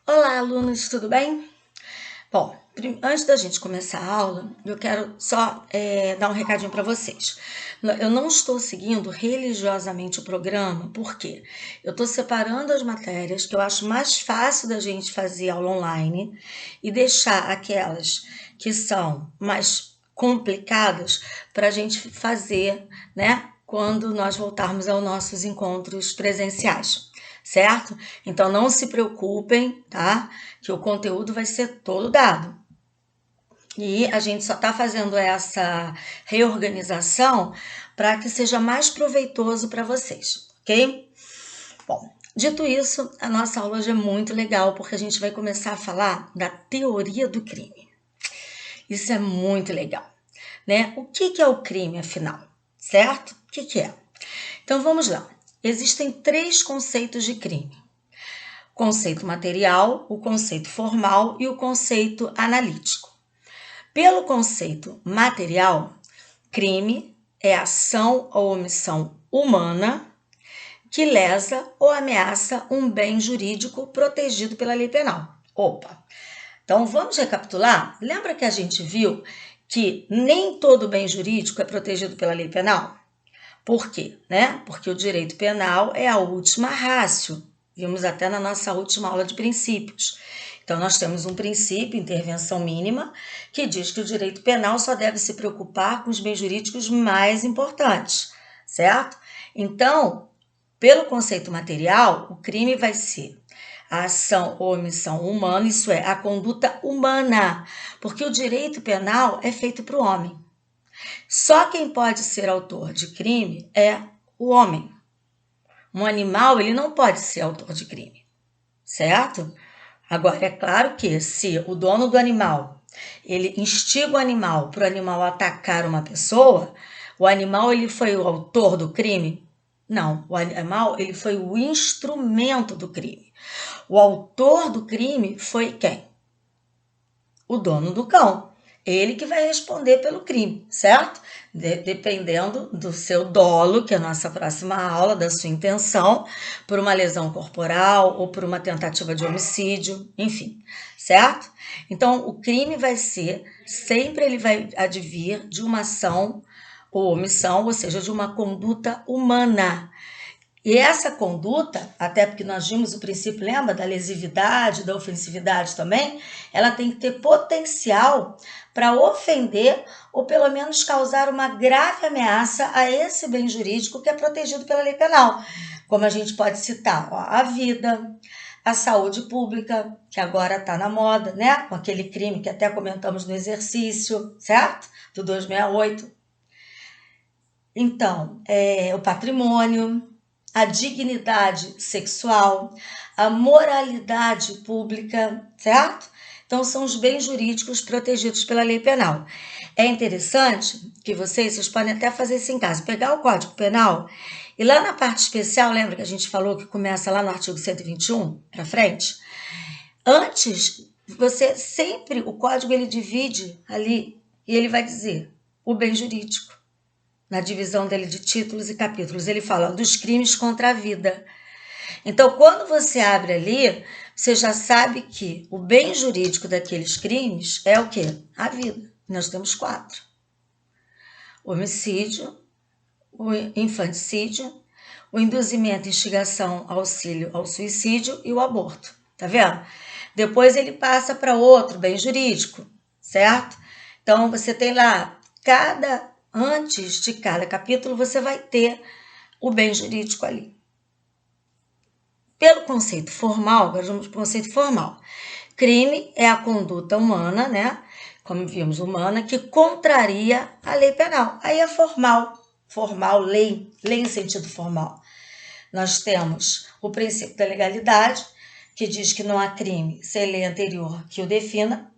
Olá, alunos, tudo bem? Bom, antes da gente começar a aula, eu quero só dar um recadinho para vocês. Eu não estou seguindo religiosamente o programa, porque eu estou separando as matérias que eu acho mais fácil da gente fazer aula online e deixar aquelas que são mais complicadas para a gente fazer, né? Quando nós voltarmos aos nossos encontros presenciais, certo? Então não se preocupem, tá? Que o conteúdo vai ser todo dado. E a gente só está fazendo essa reorganização para que seja mais proveitoso para vocês, ok? Bom, dito isso, a nossa aula hoje é muito legal porque a gente vai começar a falar da teoria do crime. Isso é muito legal, né? O que é o crime, afinal? Certo? O que é? Então vamos lá. Existem três conceitos de crime: o conceito material, o conceito formal e o conceito analítico. Pelo conceito material, crime é ação ou omissão humana que lesa ou ameaça um bem jurídico protegido pela lei penal. Opa! Então vamos recapitular? Lembra que a gente viu que nem todo bem jurídico é protegido pela lei penal? Por quê? Né? Porque o direito penal é a última ratio. Vimos até na nossa última aula de princípios. Então, nós temos um princípio, intervenção mínima, que diz que o direito penal só deve se preocupar com os bens jurídicos mais importantes, certo? Então, pelo conceito material, o crime vai ser a ação ou omissão humana, isso é, a conduta humana, porque o direito penal é feito para o homem. Só quem pode ser autor de crime é o homem. Um animal, ele não pode ser autor de crime, certo? Agora, é claro que se o dono do animal, ele instiga o animal para o animal atacar uma pessoa, o animal ele foi o autor do crime? Não, o animal ele foi o instrumento do crime. O autor do crime foi quem? O dono do cão. Ele que vai responder pelo crime, certo? Dependendo do seu dolo, que é a nossa próxima aula, da sua intenção, por uma lesão corporal ou por uma tentativa de homicídio, enfim, certo? Então, o crime vai ser, sempre ele vai advir de uma ação ou omissão, ou seja, de uma conduta humana. E essa conduta, até porque nós vimos o princípio, lembra, da lesividade, da ofensividade também, ela tem que ter potencial para ofender ou pelo menos causar uma grave ameaça a esse bem jurídico que é protegido pela lei penal. Como a gente pode citar, a vida, a saúde pública, que agora está na moda, né? Com aquele crime que até comentamos no exercício, certo? Do 268. Então, o patrimônio, a dignidade sexual, a moralidade pública, certo? Então, são os bens jurídicos protegidos pela lei penal. É interessante que vocês podem até fazer isso em casa, pegar o Código Penal e lá na parte especial, lembra que a gente falou que começa lá no artigo 121 para frente? Antes, você sempre, o código ele divide ali e ele vai dizer o bem jurídico. Na divisão dele de títulos e capítulos, ele fala dos crimes contra a vida. Então, quando você abre ali, você já sabe que o bem jurídico daqueles crimes é o quê? A vida. Nós temos 4. O homicídio, o infanticídio, o induzimento, instigação, auxílio ao suicídio e o aborto. Tá vendo? Depois ele passa para outro bem jurídico, certo? Então, você tem lá, antes de cada capítulo, você vai ter o bem jurídico ali. Pelo conceito formal, agora vamos para o conceito formal. Crime é a conduta humana, né? Como vimos, humana, que contraria a lei penal. Aí é formal, lei em sentido formal. Nós temos o princípio da legalidade, que diz que não há crime sem lei anterior que o defina.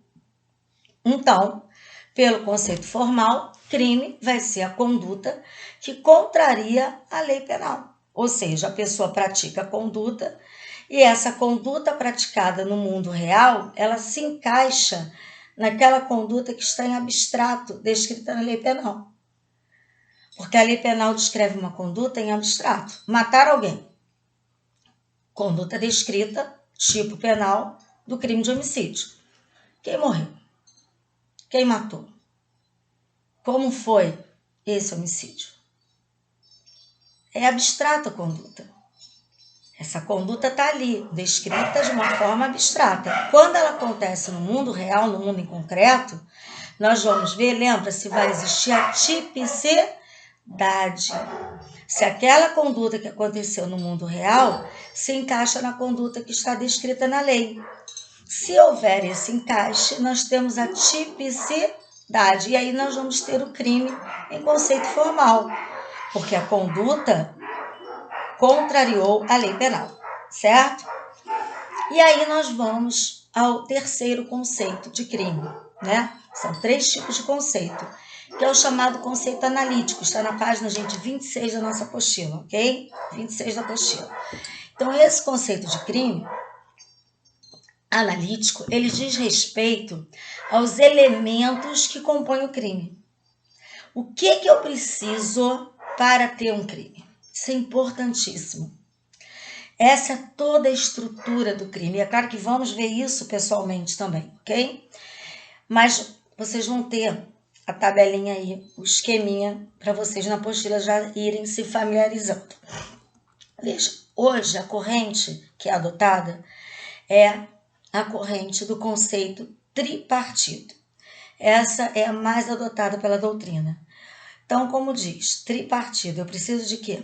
Então, pelo conceito formal, crime vai ser a conduta que contraria a lei penal. Ou seja, a pessoa pratica a conduta e essa conduta praticada no mundo real, ela se encaixa naquela conduta que está em abstrato, descrita na lei penal. Porque a lei penal descreve uma conduta em abstrato. Matar alguém. Conduta descrita, tipo penal, do crime de homicídio. Quem morreu? Quem matou? Como foi esse homicídio? É abstrata a conduta. Essa conduta está ali, descrita de uma forma abstrata. Quando ela acontece no mundo real, no mundo em concreto, nós vamos ver, lembra, se vai existir a tipicidade. Se aquela conduta que aconteceu no mundo real se encaixa na conduta que está descrita na lei. Se houver esse encaixe, nós temos a tipicidade. E aí nós vamos ter o crime em conceito formal, porque a conduta contrariou a lei penal, certo? E aí nós vamos ao terceiro conceito de crime, né? São 3 tipos de conceito, que é o chamado conceito analítico. Está na página, gente, 26 da nossa apostila, ok? 26 da apostila. Então, esse conceito de crime analítico, ele diz respeito aos elementos que compõem o crime. O que eu preciso para ter um crime? Isso é importantíssimo. Essa é toda a estrutura do crime. E é claro que vamos ver isso pessoalmente também, ok? Mas vocês vão ter a tabelinha aí, o esqueminha, para vocês na apostila já irem se familiarizando. Veja, hoje a corrente que é adotada é a corrente do conceito tripartido. Essa é a mais adotada pela doutrina. Então, como diz, tripartido, eu preciso de quê?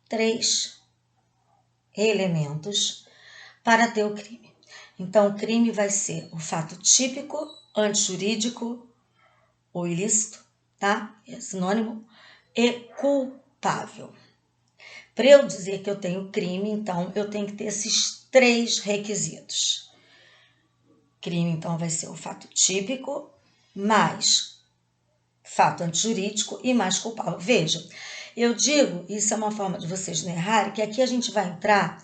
3 elementos para ter o crime. Então, o crime vai ser o fato típico, antijurídico ou ilícito, tá? É sinônimo, e culpável. Para eu dizer que eu tenho crime, então, eu tenho que ter esses 3 requisitos. Crime, então, vai ser o fato típico, mais fato antijurídico e mais culpável. Veja, eu digo, isso é uma forma de vocês não errarem, que aqui a gente vai entrar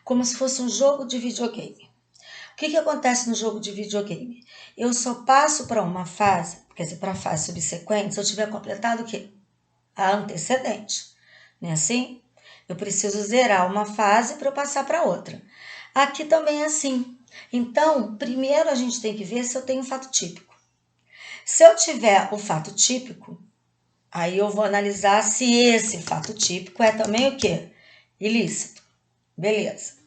como se fosse um jogo de videogame. O que acontece no jogo de videogame? Eu só passo para uma fase, quer dizer, para a fase subsequente, se eu tiver completado o quê? A antecedente. Não é assim? Eu preciso zerar uma fase para eu passar para outra. Aqui também é assim. Então, primeiro a gente tem que ver se eu tenho fato típico. Se eu tiver o fato típico, aí eu vou analisar se esse fato típico é também o quê? Ilícito. Beleza.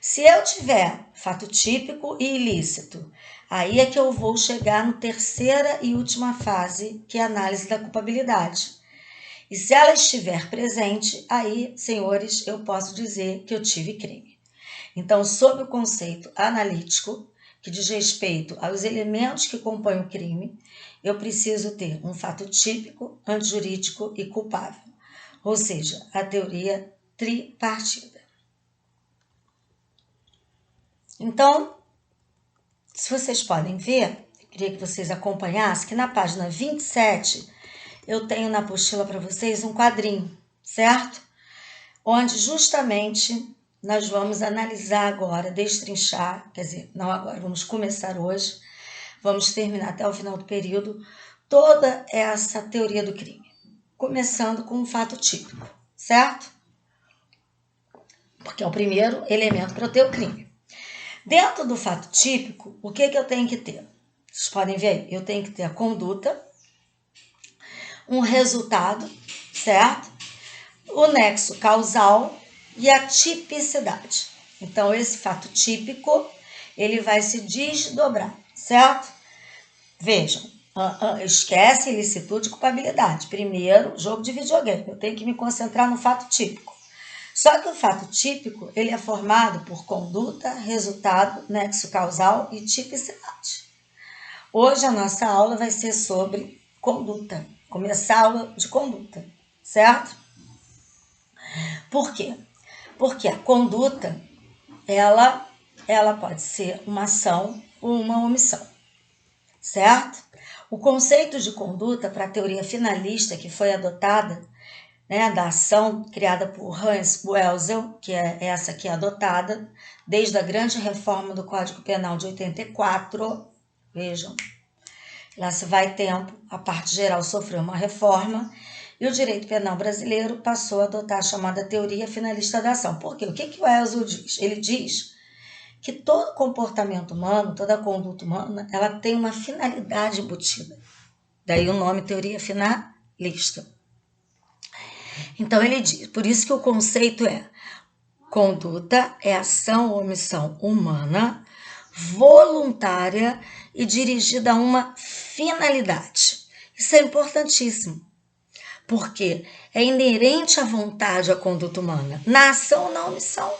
Se eu tiver fato típico e ilícito, aí é que eu vou chegar na terceira e última fase, que é a análise da culpabilidade. E se ela estiver presente, aí, senhores, eu posso dizer que eu tive crime. Então, sob o conceito analítico, que diz respeito aos elementos que compõem o crime, eu preciso ter um fato típico, antijurídico e culpável. Ou seja, a teoria tripartida. Então, se vocês podem ver, eu queria que vocês acompanhassem que na página 27 eu tenho na apostila para vocês um quadrinho, certo? Onde justamente nós vamos analisar agora, destrinchar, quer dizer, não agora, vamos começar hoje, vamos terminar até o final do período, toda essa teoria do crime, começando com um fato típico, certo? Porque é o primeiro elemento para eu ter o crime. Dentro do fato típico, o que eu tenho que ter? Vocês podem ver aí, eu tenho que ter a conduta, um resultado, certo? O nexo causal e a tipicidade. Então, esse fato típico, ele vai se desdobrar, certo? Vejam, esquece ilicitude e culpabilidade. Primeiro, jogo de videogame, eu tenho que me concentrar no fato típico. Só que o fato típico, ele é formado por conduta, resultado, nexo causal e tipicidade. Hoje a nossa aula vai ser sobre conduta, começar a aula de conduta, certo? Por quê? Porque a conduta, ela pode ser uma ação ou uma omissão, certo? O conceito de conduta para a teoria finalista que foi adotada, né, da ação criada por Hans Welzel, que é essa que é adotada desde a grande reforma do Código Penal de 84, vejam, lá se vai tempo, a parte geral sofreu uma reforma e o direito penal brasileiro passou a adotar a chamada teoria finalista da ação. Por quê? O que o Welzel diz? Ele diz que todo comportamento humano, toda conduta humana, ela tem uma finalidade embutida. Daí o nome teoria finalista. Então ele diz, por isso que o conceito é: conduta é ação ou omissão humana, voluntária e dirigida a uma finalidade. Isso é importantíssimo, porque é inerente à vontade à conduta humana, na ação ou na omissão.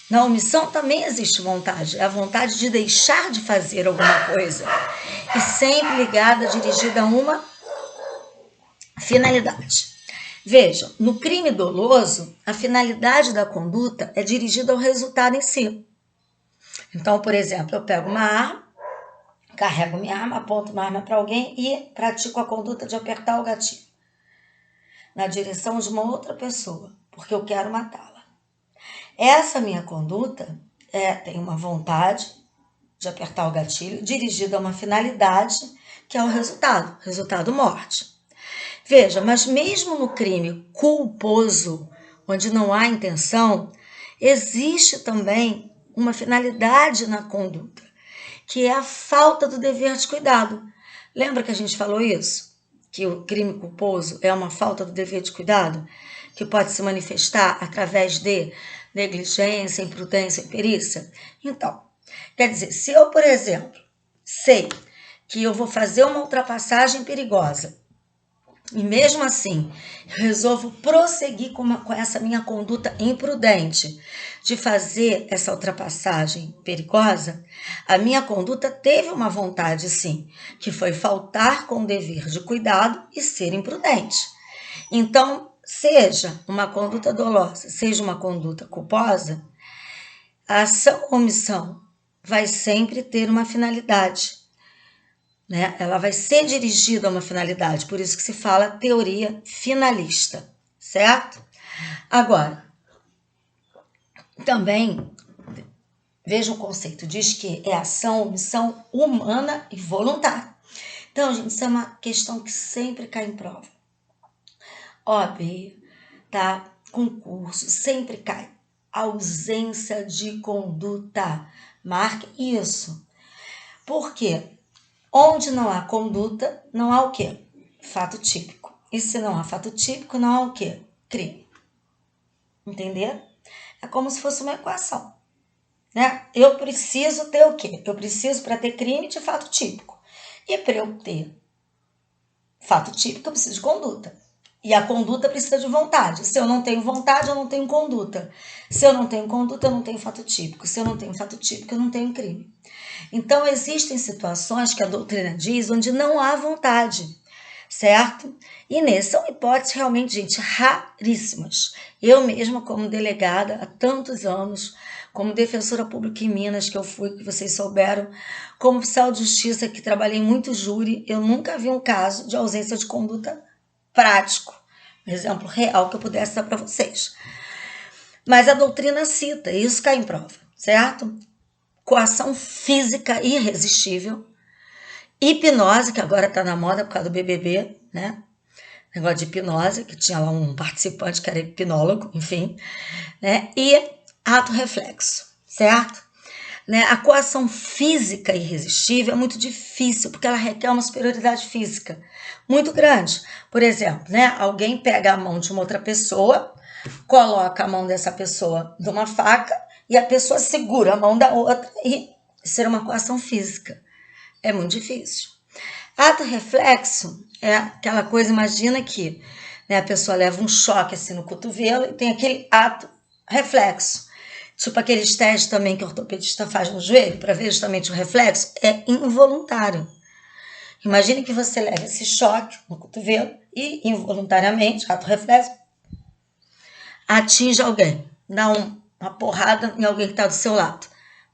Na omissão também existe vontade, é a vontade de deixar de fazer alguma coisa, e sempre ligada, dirigida a uma finalidade. Vejam, no crime doloso, a finalidade da conduta é dirigida ao resultado em si. Então, por exemplo, eu pego uma arma, carrego minha arma, aponto uma arma para alguém e pratico a conduta de apertar o gatilho na direção de uma outra pessoa, porque eu quero matá-la. Essa minha conduta tem uma vontade de apertar o gatilho dirigida a uma finalidade que é o resultado morte. Veja, mas mesmo no crime culposo, onde não há intenção, existe também uma finalidade na conduta, que é a falta do dever de cuidado. Lembra que a gente falou isso? Que o crime culposo é uma falta do dever de cuidado, que pode se manifestar através de negligência, imprudência, imperícia? Então, quer dizer, se eu, por exemplo, sei que eu vou fazer uma ultrapassagem perigosa, e mesmo assim, eu resolvo prosseguir com essa minha conduta imprudente de fazer essa ultrapassagem perigosa, a minha conduta teve uma vontade, sim, que foi faltar com o dever de cuidado e ser imprudente. Então, seja uma conduta dolosa, seja uma conduta culposa, a ação ou omissão vai sempre ter uma finalidade. Né? Ela vai ser dirigida a uma finalidade, por isso que se fala teoria finalista, certo? Agora, também, veja o conceito, diz que é ação, omissão humana e voluntária. Então, gente, isso é uma questão que sempre cai em prova. OAB, tá? Concurso, sempre cai. Ausência de conduta. Marque isso. Por quê? Onde não há conduta, não há o quê? Fato típico. E se não há fato típico, não há o quê? Crime. Entender? É como se fosse uma equação. Né? Eu preciso ter o quê? Eu preciso, para ter crime, de fato típico. E para eu ter fato típico, eu preciso de conduta. E a conduta precisa de vontade. Se eu não tenho vontade, eu não tenho conduta. Se eu não tenho conduta, eu não tenho fato típico. Se eu não tenho fato típico, eu não tenho crime. Então, existem situações que a doutrina diz onde não há vontade, certo? E nessas são hipóteses realmente, gente, raríssimas. Eu mesma, como delegada há tantos anos, como defensora pública em Minas, que eu fui, que vocês souberam, como oficial de justiça, que trabalhei muito júri, eu nunca vi um caso de ausência de conduta prático. Um exemplo real que eu pudesse dar para vocês. Mas a doutrina cita, e isso cai em prova, certo? Coação física irresistível, hipnose, que agora está na moda por causa do BBB, né? Negócio de hipnose, que tinha lá um participante que era hipnólogo, enfim, né? E ato reflexo, certo? Né? A coação física irresistível é muito difícil, porque ela requer uma superioridade física muito grande. Por exemplo, né? Alguém pega a mão de uma outra pessoa, coloca a mão dessa pessoa numa faca, e a pessoa segura a mão da outra e ser uma coação física. É muito difícil. Ato reflexo é aquela coisa, imagina que, né, a pessoa leva um choque assim no cotovelo e tem aquele ato reflexo. Tipo aqueles testes também que o ortopedista faz no joelho para ver justamente o reflexo, é involuntário. Imagine que você leva esse choque no cotovelo e involuntariamente, ato reflexo, atinge alguém, dá uma porrada em alguém que está do seu lado.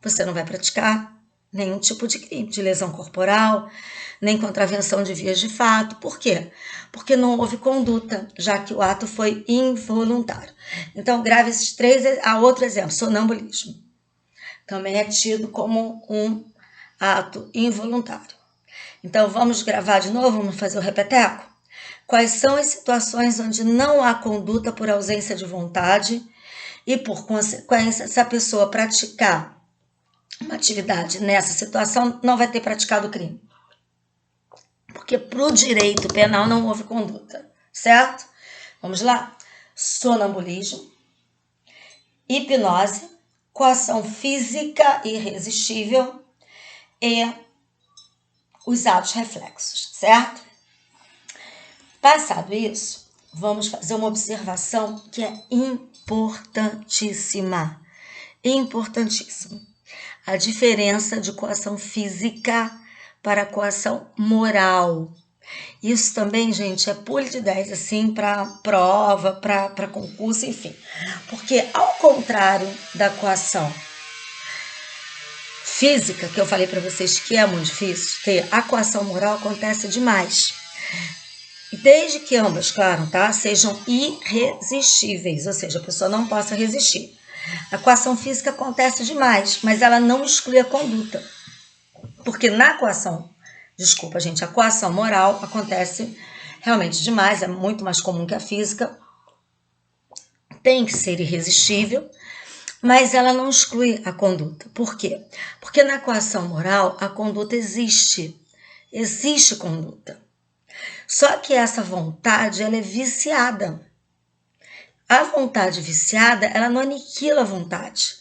Você não vai praticar nenhum tipo de crime, de lesão corporal, nem contravenção de vias de fato. Por quê? Porque não houve conduta, já que o ato foi involuntário. Então, grave esses três. Outro exemplo, sonambulismo. Também é tido como um ato involuntário. Então, vamos gravar de novo, vamos fazer o repeteco? Quais são as situações onde não há conduta por ausência de vontade e, por consequência, se a pessoa praticar uma atividade nessa situação, não vai ter praticado o crime. Porque para o direito penal não houve conduta, certo? Vamos lá. Sonambulismo, hipnose, coação física irresistível e os atos reflexos, certo? Passado isso, vamos fazer uma observação que é importantíssima. Importantíssimo. A diferença de coação física para coação moral. Isso também, gente, é pulo de 10, assim, para prova, para concurso, enfim. Porque, ao contrário da coação física, que eu falei para vocês que é muito difícil ter, a coação moral acontece demais. Desde que ambas, claro, tá, sejam irresistíveis, ou seja, a pessoa não possa resistir. A coação física acontece demais, mas ela não exclui a conduta. Porque na coação, desculpa, gente, a coação moral acontece realmente demais, é muito mais comum que a física. Tem que ser irresistível, mas ela não exclui a conduta. Por quê? Porque na coação moral a conduta existe. Existe conduta. Só que essa vontade, ela é viciada. A vontade viciada, ela não aniquila a vontade.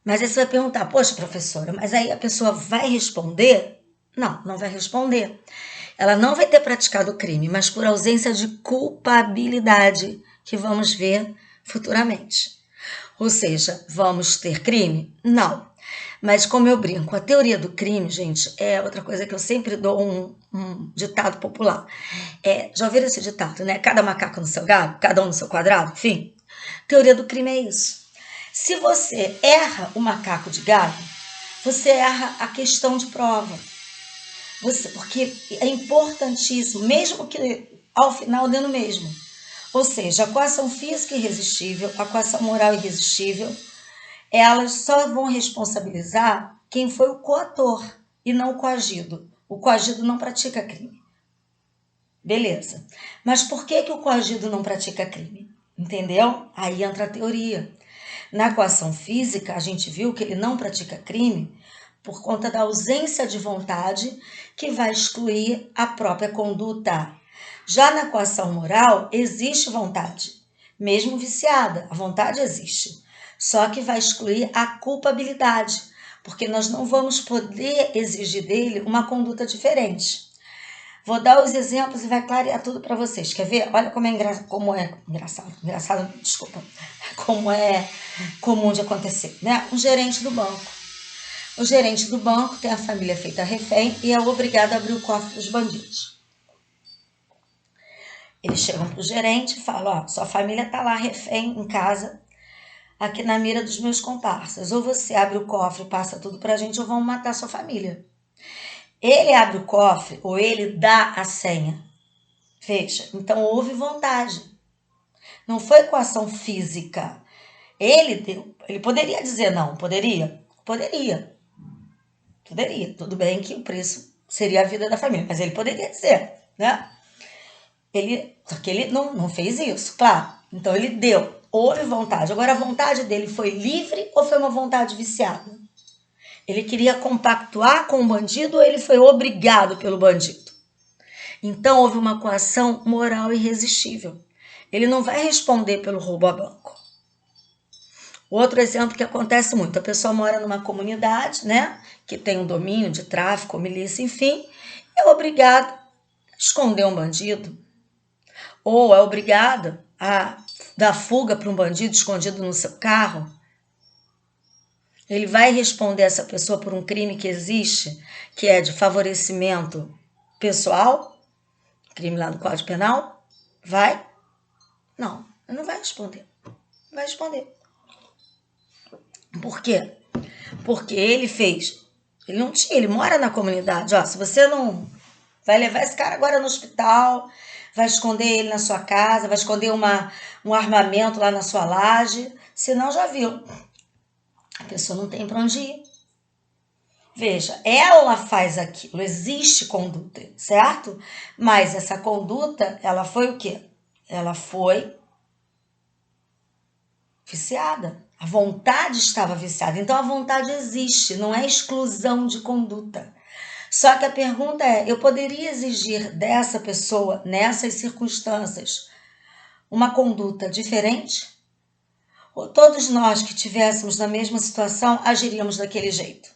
Mas aí você vai perguntar, poxa, professora, mas aí a pessoa vai responder? Não, não vai responder. Ela não vai ter praticado o crime, mas por ausência de culpabilidade, que vamos ver futuramente. Ou seja, vamos ter crime? Não. Mas como eu brinco, a teoria do crime, gente, é outra coisa que eu sempre dou um ditado popular. Já ouviram esse ditado, né? Cada macaco no seu galho, cada um no seu quadrado, enfim. Teoria do crime é isso. Se você erra o macaco de galho, você erra a questão de prova. Porque é importantíssimo, mesmo que ao final dê no mesmo. Ou seja, a coação física irresistível, a coação moral irresistível, elas só vão responsabilizar quem foi o coator e não o coagido. O coagido não pratica crime. Beleza. Mas por que o coagido não pratica crime? Entendeu? Aí entra a teoria. Na coação física, a gente viu que ele não pratica crime por conta da ausência de vontade que vai excluir a própria conduta. Já na coação moral, existe vontade, mesmo viciada, a vontade existe, só que vai excluir a culpabilidade, porque nós não vamos poder exigir dele uma conduta diferente. Vou dar os exemplos e vai clarear tudo para vocês. Quer ver? Olha como é engraçado, desculpa, como é comum de acontecer, né? Um gerente do banco. O gerente do banco tem a família feita refém e é obrigado a abrir o cofre dos bandidos. Eles chegam para o gerente e falam, ó, sua família está lá refém em casa, aqui na mira dos meus comparsas. Ou você abre o cofre e passa tudo para a gente ou vamos matar sua família. Ele abre o cofre ou ele dá a senha. Veja, então houve vontade. Não foi coação física. Ele deu. Ele poderia dizer não, poderia? Poderia. Tudo bem que o preço seria a vida da família, mas ele poderia dizer, né? Só que ele não fez isso, claro. Então ele deu. Houve vontade. Agora, a vontade dele foi livre ou foi uma vontade viciada? Ele queria compactuar com o bandido ou ele foi obrigado pelo bandido? Então, houve uma coação moral irresistível. Ele não vai responder pelo roubo a banco. Outro exemplo que acontece muito, a pessoa mora numa comunidade, né, que tem um domínio de tráfico, milícia, enfim, é obrigado a esconder um bandido, ou é obrigado a dar fuga para um bandido escondido no seu carro. Ele vai responder essa pessoa por um crime que existe, que é de favorecimento pessoal, crime lá no Código Penal? Vai? Não, ele não vai responder. Não vai responder. Por quê? Porque ele mora na comunidade. Ó, se você não vai levar esse cara agora no hospital, vai esconder ele na sua casa, vai esconder um armamento lá na sua laje, senão já viu. A pessoa não tem para onde ir. Veja, ela faz aquilo, existe conduta, certo? Mas essa conduta, ela foi o quê? Ela foi viciada. A vontade estava viciada. Então, a vontade existe, não é exclusão de conduta. Só que a pergunta é, eu poderia exigir dessa pessoa, nessas circunstâncias, uma conduta diferente? Ou todos nós que estivéssemos na mesma situação agiríamos daquele jeito?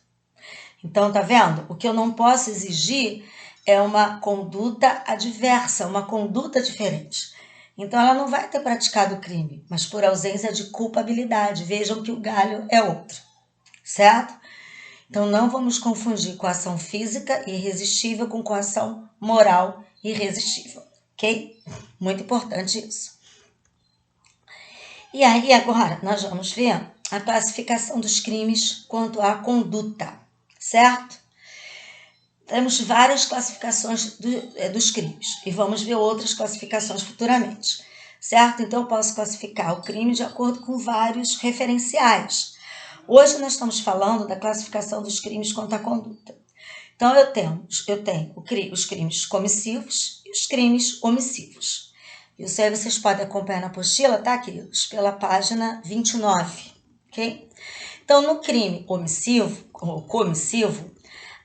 Então, tá vendo? O que eu não posso exigir é uma conduta adversa, uma conduta diferente. Então, ela não vai ter praticado o crime, mas por ausência de culpabilidade. Vejam que o galho é outro, certo? Então, não vamos confundir coação física irresistível com coação moral irresistível, ok? Muito importante isso. E aí, agora, nós vamos ver a classificação dos crimes quanto à conduta, certo? Temos várias classificações dos crimes e vamos ver outras classificações futuramente, certo? Então, eu posso classificar o crime de acordo com vários referenciais. Hoje nós estamos falando da classificação dos crimes quanto à conduta. Então, eu tenho os crimes comissivos e os crimes omissivos. Isso aí vocês podem acompanhar na apostila, tá, queridos? Pela página 29, ok? Então, no crime omissivo ou comissivo,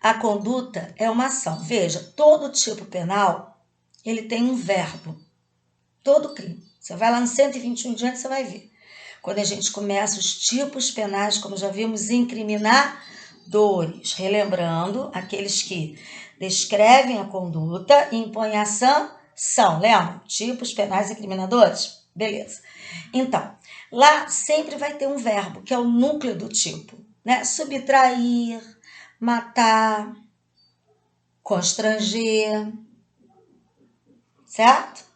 a conduta é uma ação. Veja, todo tipo penal, ele tem um verbo. Todo crime. Você vai lá no 121 diante, você vai ver. Quando a gente começa os tipos penais, como já vimos, incriminadores. Relembrando, aqueles que descrevem a conduta e impõem a sanção. Lembra? Tipos penais incriminadores? Beleza. Então, lá sempre vai ter um verbo, que é o núcleo do tipo, né? Subtrair, matar, constranger, certo?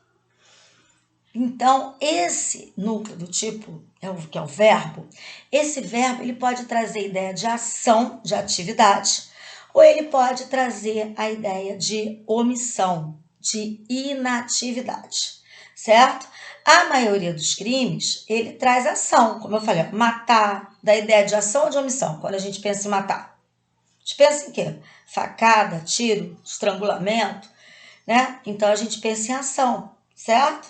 Então, esse núcleo do tipo, que é o verbo, esse verbo ele pode trazer a ideia de ação, de atividade, ou ele pode trazer a ideia de omissão, de inatividade, certo? A maioria dos crimes, ele traz ação, como eu falei, matar, da ideia de ação ou de omissão, quando a gente pensa em matar. A gente pensa em quê? Facada, tiro, estrangulamento, né? Então, a gente pensa em ação, certo?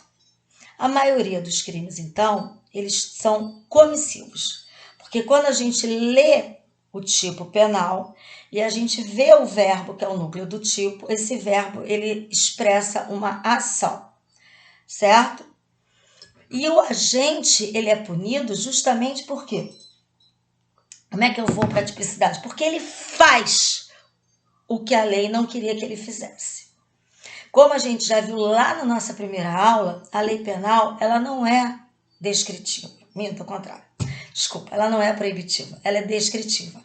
A maioria dos crimes, então, eles são comissivos. Porque quando a gente lê o tipo penal e a gente vê o verbo, que é o núcleo do tipo, esse verbo, ele expressa uma ação, certo? E o agente, ele é punido justamente por quê? Como é que eu vou para a tipicidade? Porque ele faz o que a lei não queria que ele fizesse. Como a gente já viu lá na nossa primeira aula, a lei penal, ela não é descritiva. Minto, ao contrário. Desculpa, ela não é proibitiva, ela é descritiva.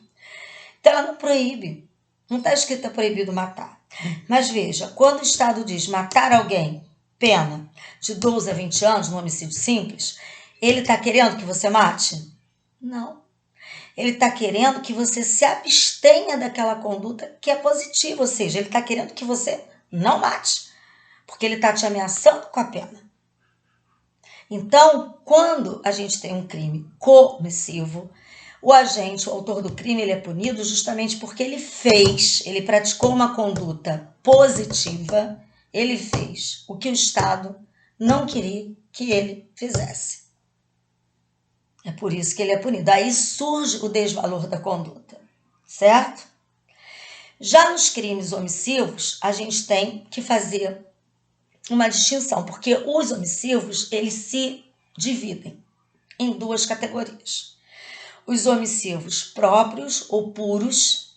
Então, ela não proíbe. Não está escrito proibido matar. Mas veja, quando o Estado diz matar alguém, pena de 12 a 20 anos, no homicídio simples, ele está querendo que você mate? Não. Ele está querendo que você se abstenha daquela conduta que é positiva, ou seja, ele está querendo que você não mate, porque ele está te ameaçando com a pena. Então, quando a gente tem um crime comissivo, o agente, o autor do crime, ele é punido justamente porque ele praticou uma conduta positiva, ele fez o que o Estado não queria que ele fizesse. É por isso que ele é punido. Aí surge o desvalor da conduta, certo? Já nos crimes omissivos, a gente tem que fazer uma distinção, porque os omissivos, eles se dividem em duas categorias. Os omissivos próprios ou puros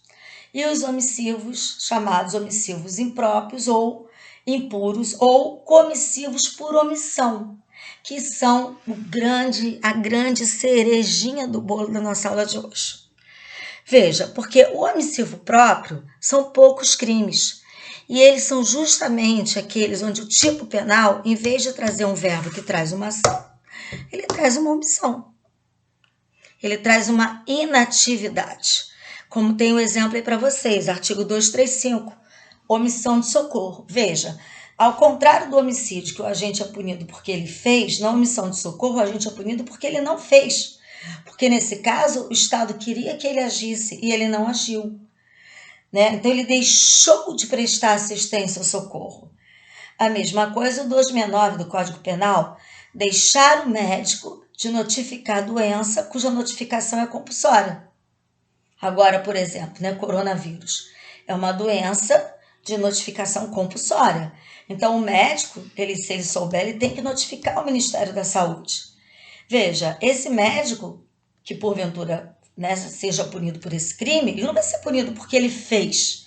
e os omissivos chamados omissivos impróprios ou impuros ou comissivos por omissão, que são a grande cerejinha do bolo da nossa aula de hoje. Veja, porque o omissivo próprio são poucos crimes, e eles são justamente aqueles onde o tipo penal, em vez de trazer um verbo que traz uma ação, ele traz uma omissão. Ele traz uma inatividade. Como tem um exemplo aí para vocês, artigo 235, omissão de socorro. Veja, ao contrário do homicídio, que o agente é punido porque ele fez, na omissão de socorro, o agente é punido porque ele não fez. Porque nesse caso, o Estado queria que ele agisse e ele não agiu. Né? Então, ele deixou de prestar assistência ao socorro. A mesma coisa o 269 do Código Penal, deixar o médico de notificar a doença cuja notificação é compulsória. Agora, por exemplo, né, coronavírus é uma doença de notificação compulsória. Então, o médico, se ele souber, ele tem que notificar o Ministério da Saúde. Veja, esse médico que porventura, né, seja punido por esse crime, ele não vai ser punido porque ele fez,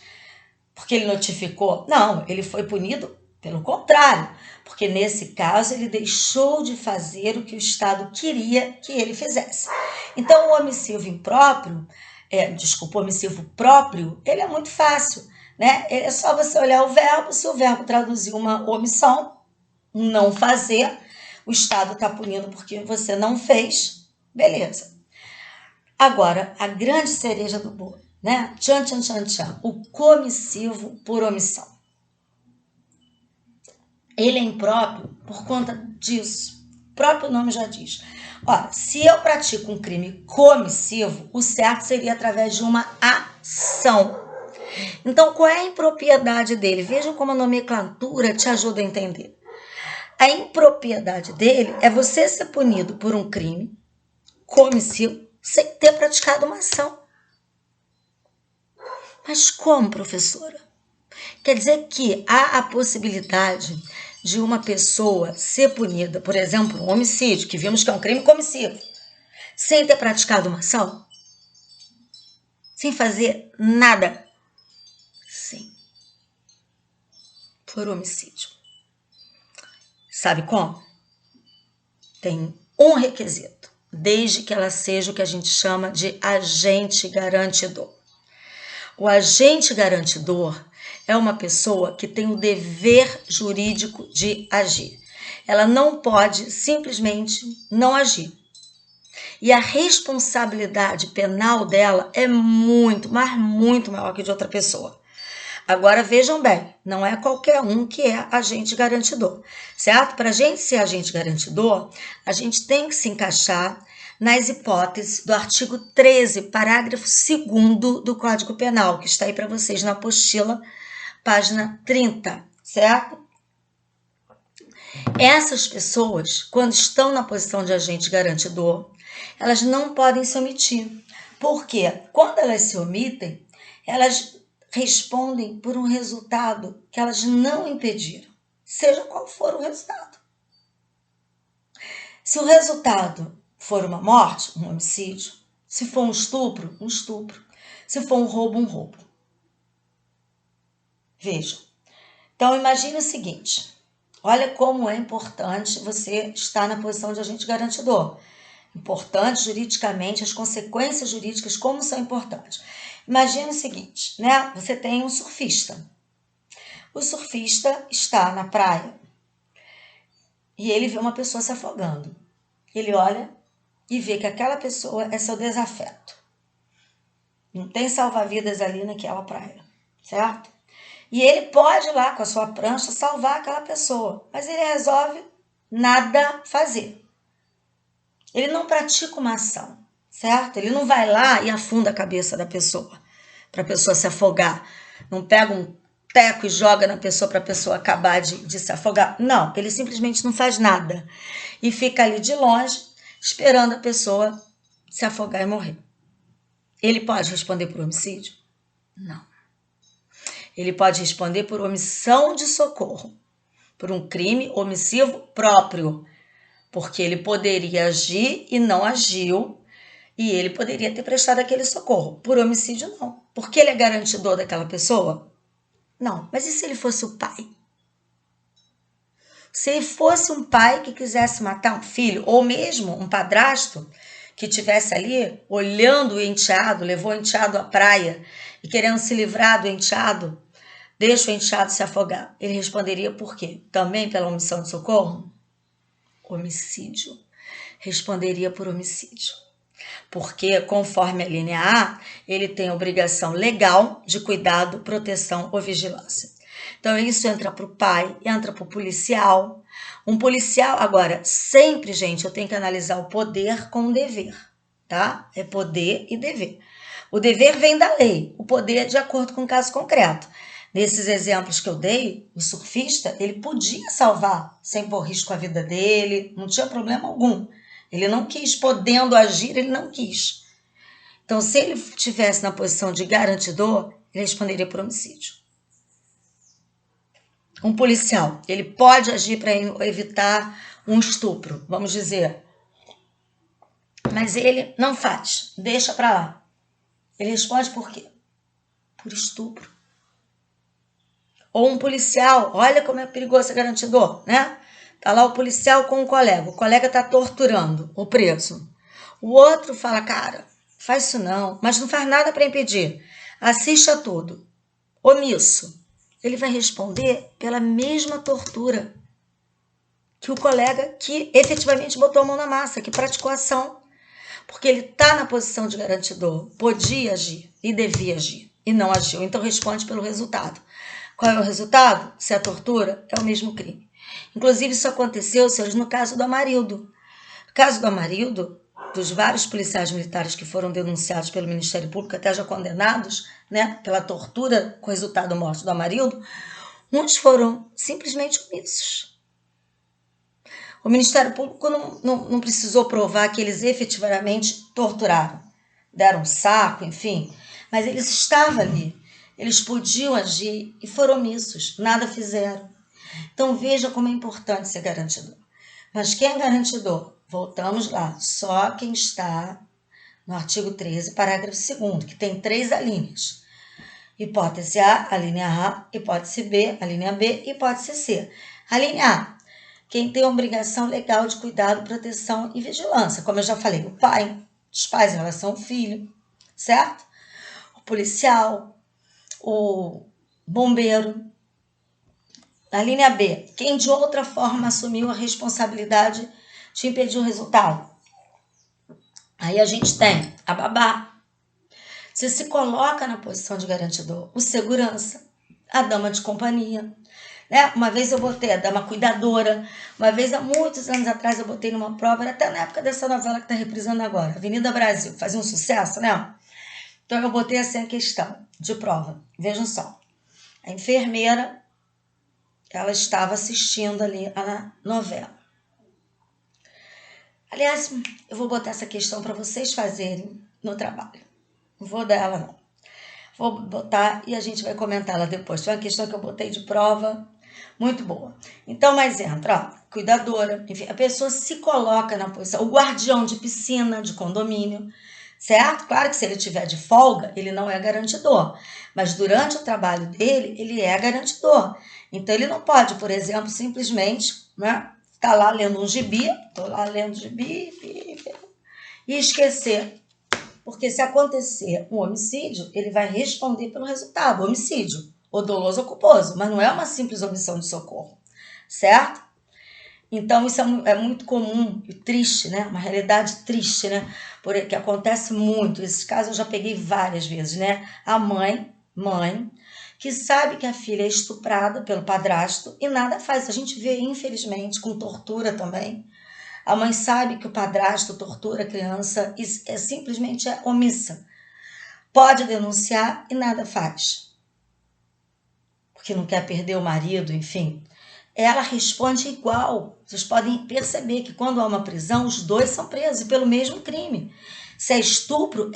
porque ele notificou. Não, ele foi punido pelo contrário, porque nesse caso ele deixou de fazer o que o Estado queria que ele fizesse. Então, o omissivo impróprio, o omissivo próprio, ele é muito fácil, né? É só você olhar o verbo, se o verbo traduzir uma omissão, um não fazer, o Estado está punindo porque você não fez, beleza. Agora, a grande cereja do bolo, né? Tchan, tchan, tchan, tchan. O comissivo por omissão. Ele é impróprio por conta disso. O próprio nome já diz. Ora, se eu pratico um crime comissivo, o certo seria através de uma ação. Então, qual é a impropriedade dele? Vejam como a nomenclatura te ajuda a entender. A impropriedade dele é você ser punido por um crime comissivo sem ter praticado uma ação. Mas como, professora? Quer dizer que há a possibilidade de uma pessoa ser punida, por exemplo, um homicídio, que vimos que é um crime comissivo, sem ter praticado uma ação? Sem fazer nada? Sim. Por homicídio. Sabe como? Tem um requisito, desde que ela seja o que a gente chama de agente garantidor. O agente garantidor é uma pessoa que tem o dever jurídico de agir. Ela não pode simplesmente não agir. E a responsabilidade penal dela é muito, mas muito maior que de outra pessoa. Agora, vejam bem, não é qualquer um que é agente garantidor, certo? Para a gente ser agente garantidor, a gente tem que se encaixar nas hipóteses do artigo 13, parágrafo 2º do Código Penal, que está aí para vocês na apostila, página 30, certo? Essas pessoas, quando estão na posição de agente garantidor, elas não podem se omitir. Porque quando elas se omitem, elas respondem por um resultado que elas não impediram, seja qual for o resultado. Se o resultado for uma morte, um homicídio, se for um estupro, se for um roubo. Vejam. Então, imagine o seguinte, olha como é importante você estar na posição de agente garantidor. Importante juridicamente, as consequências jurídicas, como são importantes. Imagine o seguinte, né? Você tem um surfista. O surfista está na praia e ele vê uma pessoa se afogando. Ele olha e vê que aquela pessoa é seu desafeto. Não tem salva-vidas ali naquela praia, certo? E ele pode ir lá com a sua prancha salvar aquela pessoa, mas ele resolve nada fazer. Ele não pratica uma ação, certo? Ele não vai lá e afunda a cabeça da pessoa, para a pessoa se afogar. Não pega um teco e joga na pessoa para a pessoa acabar de se afogar. Não, ele simplesmente não faz nada. E fica ali de longe, esperando a pessoa se afogar e morrer. Ele pode responder por homicídio? Não. Ele pode responder por omissão de socorro, por um crime omissivo próprio, porque ele poderia agir e não agiu, e ele poderia ter prestado aquele socorro. Por homicídio, não. Porque ele é garantidor daquela pessoa? Não. Mas e se ele fosse o pai? Se ele fosse um pai que quisesse matar um filho, ou mesmo um padrasto que estivesse ali olhando o enteado, levou o enteado à praia e querendo se livrar do enteado, deixa o enteado se afogar. Ele responderia por quê? Também pela omissão de socorro? Homicídio. Responderia por homicídio. Porque, conforme a linha A, ele tem obrigação legal de cuidado, proteção ou vigilância. Então, isso entra para o pai, entra para o policial. Um policial, agora, sempre, gente, eu tenho que analisar o poder com o dever, tá? É poder e dever. O dever vem da lei, o poder é de acordo com o caso concreto. Nesses exemplos que eu dei, o surfista, ele podia salvar sem pôr risco a vida dele, não tinha problema algum. Ele não quis, podendo agir, ele não quis. Então, se ele estivesse na posição de garantidor, ele responderia por homicídio. Um policial, ele pode agir para evitar um estupro, vamos dizer. Mas ele não faz, deixa para lá. Ele responde por quê? Por estupro. Ou um policial, olha como é perigoso ser garantidor, né? Tá lá o policial com o colega tá torturando o preso. O outro fala, cara, faz isso não, mas não faz nada para impedir. Assiste a tudo. Omisso. Ele vai responder pela mesma tortura que o colega que efetivamente botou a mão na massa, que praticou a ação. Porque ele está na posição de garantidor, podia agir e devia agir, e não agiu. Então responde pelo resultado. Qual é o resultado? Se é tortura, é o mesmo crime. Inclusive, isso aconteceu, senhores, no caso do Amarildo. No caso do Amarildo, dos vários policiais militares que foram denunciados pelo Ministério Público, até já condenados, né, pela tortura com resultado da morte do Amarildo, muitos foram simplesmente omissos. O Ministério Público não precisou provar que eles efetivamente torturaram, deram um saco, enfim, mas eles estavam ali, eles podiam agir e foram omissos, nada fizeram. Então veja como é importante ser garantidor. Mas quem é garantidor? Voltamos lá, só quem está no artigo 13, parágrafo 2º, que tem 3 alíneas. Hipótese A, a linha A, hipótese B, a linha B, hipótese C. A linha A, quem tem a obrigação legal de cuidado, proteção e vigilância. Como eu já falei, o pai, os pais em relação ao filho, certo? O policial, o bombeiro. Na linha B, quem de outra forma assumiu a responsabilidade de impedir o resultado. Aí a gente tem a babá. Você se coloca na posição de garantidor. O segurança, a dama de companhia. Né? Uma vez eu botei a dama cuidadora, uma vez há muitos anos atrás eu botei numa prova, até na época dessa novela que está reprisando agora, Avenida Brasil, fazia um sucesso, né? Então eu botei assim a questão de prova. Vejam só, a enfermeira, ela estava assistindo ali a novela. Aliás, eu vou botar essa questão para vocês fazerem no trabalho. Não vou dar ela não. Vou botar e a gente vai comentar ela depois. Foi uma questão que eu botei de prova, muito boa. Então, mas entra, ó, cuidadora, enfim, a pessoa se coloca na posição, o guardião de piscina, de condomínio, certo? Claro que se ele tiver de folga, ele não é garantidor, mas durante o trabalho dele, ele é garantidor. Então, ele não pode, por exemplo, simplesmente, né, ficar lá lendo um gibi, tô lá lendo gibi, e esquecer. Porque se acontecer um homicídio, ele vai responder pelo resultado, homicídio, ou doloso ou culposo, mas não é uma simples omissão de socorro, certo? Então, isso é muito comum e triste, né? Uma realidade triste, né? Porque acontece muito. Esses casos eu já peguei várias vezes, né? A mãe, que sabe que a filha é estuprada pelo padrasto e nada faz. A gente vê, infelizmente, com tortura também. A mãe sabe que o padrasto tortura a criança e simplesmente é omissa. Pode denunciar e nada faz. Porque não quer perder o marido, enfim. Ela responde igual. Vocês podem perceber que quando há uma prisão, os dois são presos pelo mesmo crime. Se é estupro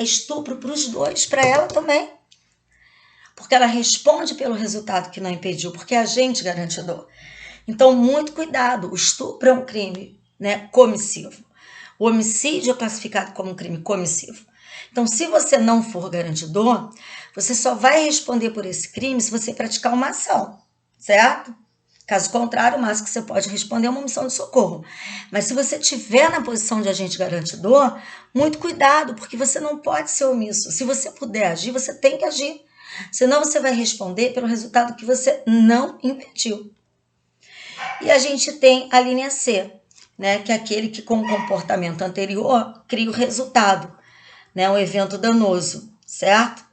para os dois, para ela também. Porque ela responde pelo resultado que não impediu, porque é agente garantidor. Então, muito cuidado. O estupro é um crime, né, comissivo. O homicídio é classificado como um crime comissivo. Então, se você não for garantidor, você só vai responder por esse crime se você praticar uma ação, certo? Caso contrário, o máximo que você pode responder é uma omissão de socorro. Mas se você estiver na posição de agente garantidor, muito cuidado, porque você não pode ser omisso. Se você puder agir, você tem que agir. Senão você vai responder pelo resultado que você não impediu. E a gente tem a linha C, né, que é aquele que com o comportamento anterior cria o resultado, né, um evento danoso, certo?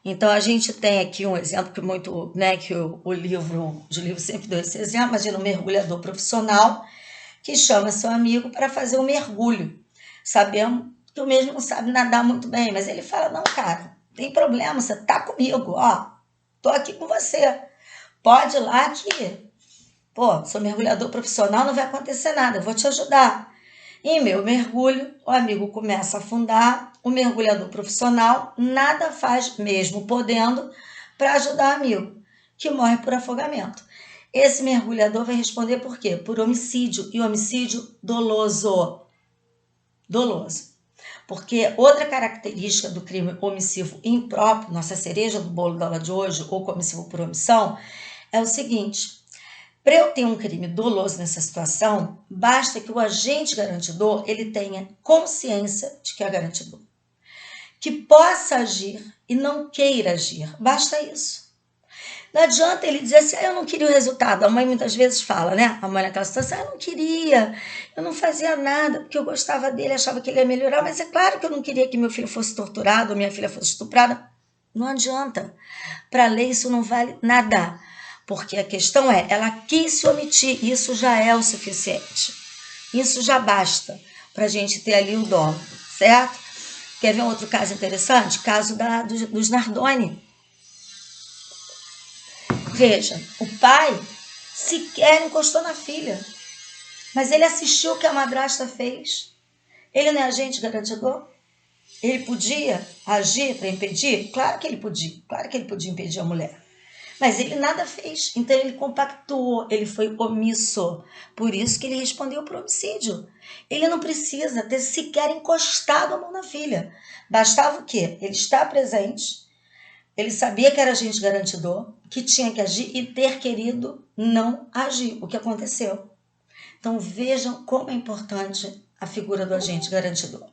Então a gente tem aqui um exemplo que muito, né, que o livro sempre deu esse exemplo. Imagina um mergulhador profissional que chama seu amigo para fazer um mergulho. Sabemos que o mesmo não sabe nadar muito bem, mas ele fala, não, cara, tem problema, você tá comigo, ó, tô aqui com você, pode ir lá que, pô, sou mergulhador profissional, não vai acontecer nada, eu vou te ajudar. Em meu mergulho, o amigo começa a afundar, o mergulhador profissional nada faz, mesmo podendo, para ajudar o amigo, que morre por afogamento. Esse mergulhador vai responder por quê? Por homicídio, e homicídio doloso. Doloso. Porque outra característica do crime omissivo impróprio, nossa cereja do bolo da aula de hoje, ou comissivo por omissão, é o seguinte: para eu ter um crime doloso nessa situação, basta que o agente garantidor ele tenha consciência de que é garantidor, que possa agir e não queira agir. Basta isso. Não adianta ele dizer assim, eu não queria o resultado. A mãe muitas vezes fala, né? A mãe naquela situação, eu não queria, eu não fazia nada, porque eu gostava dele, achava que ele ia melhorar, mas é claro que eu não queria que meu filho fosse torturado ou minha filha fosse estuprada. Não adianta. Para a lei isso não vale nada. Porque a questão é, ela quis se omitir, isso já é o suficiente. Isso já basta para a gente ter ali o dolo, certo? Quer ver um outro caso interessante? Caso dos Nardoni. Veja, o pai sequer encostou na filha, mas ele assistiu o que a madrasta fez. Ele não é agente garantidor? Ele podia agir para impedir? Claro que ele podia impedir a mulher. Mas ele nada fez, então ele compactuou, ele foi omisso. Por isso que ele respondeu por homicídio. Ele não precisa ter sequer encostado a mão na filha. Bastava o quê? Ele estar presente, ele sabia que era agente garantidor, que tinha que agir e ter querido não agir, o que aconteceu. Então vejam como é importante a figura do agente garantidor.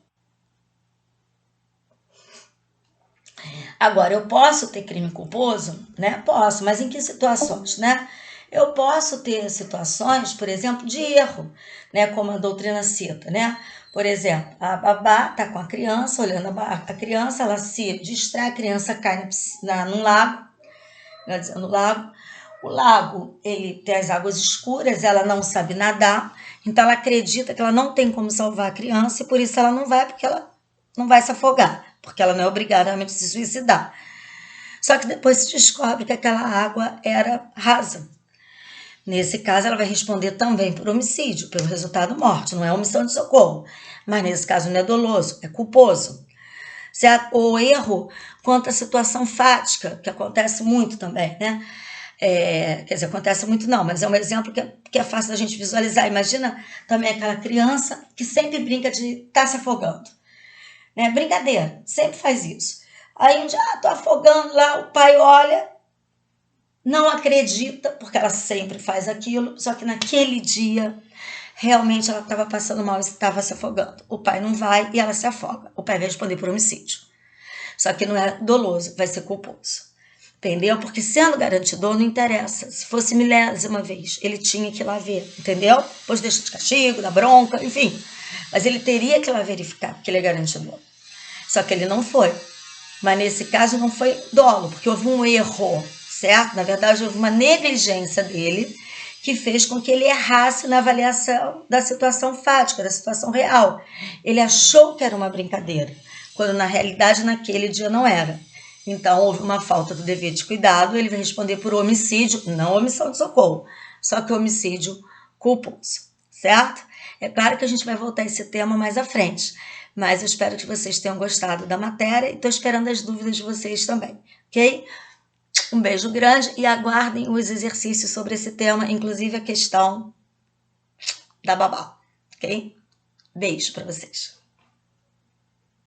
Agora, eu posso ter crime culposo? Né? Posso, mas em que situações? Né? Eu posso ter situações, por exemplo, de erro, né? Como a doutrina cita, né? Por exemplo, a babá está com a criança, olhando a criança, ela se distrai, a criança cai num lago, no lago. O lago, ele tem as águas escuras, ela não sabe nadar, então ela acredita que ela não tem como salvar a criança e por isso ela não vai, porque ela não vai se afogar, porque ela não é obrigada realmente a se suicidar. Só que depois se descobre que aquela água era rasa. Nesse caso, ela vai responder também por homicídio, pelo resultado morte, não é omissão de socorro. Mas nesse caso não é doloso, é culposo. O erro quanto à situação fática, que acontece muito também, né? Quer dizer, acontece muito não, mas é um exemplo que é fácil da gente visualizar. Imagina também aquela criança que sempre brinca de estar se afogando. Né? Brincadeira, sempre faz isso. Aí um dia, tô afogando lá, o pai olha, não acredita, porque ela sempre faz aquilo, só que naquele dia, realmente ela estava passando mal e estava se afogando. O pai não vai e ela se afoga. O pai vai responder por homicídio. Só que não é doloso, vai ser culposo. Entendeu? Porque sendo garantidor, não interessa. Se fosse milésima vez, ele tinha que ir lá ver, entendeu? Depois deixa de castigo, da bronca, enfim. Mas ele teria que ir lá verificar, porque ele é garantidor. Só que ele não foi. Mas nesse caso não foi dolo, porque houve um erro, certo? Na verdade, houve uma negligência dele que fez com que ele errasse na avaliação da situação fática, da situação real. Ele achou que era uma brincadeira, quando na realidade naquele dia não era. Então, houve uma falta do dever de cuidado, ele vai responder por homicídio, não omissão de socorro, só que homicídio culposo, certo? É claro que a gente vai voltar a esse tema mais à frente, mas eu espero que vocês tenham gostado da matéria e estou esperando as dúvidas de vocês também, ok? Um beijo grande e aguardem os exercícios sobre esse tema, inclusive a questão da babá, ok? Beijo para vocês.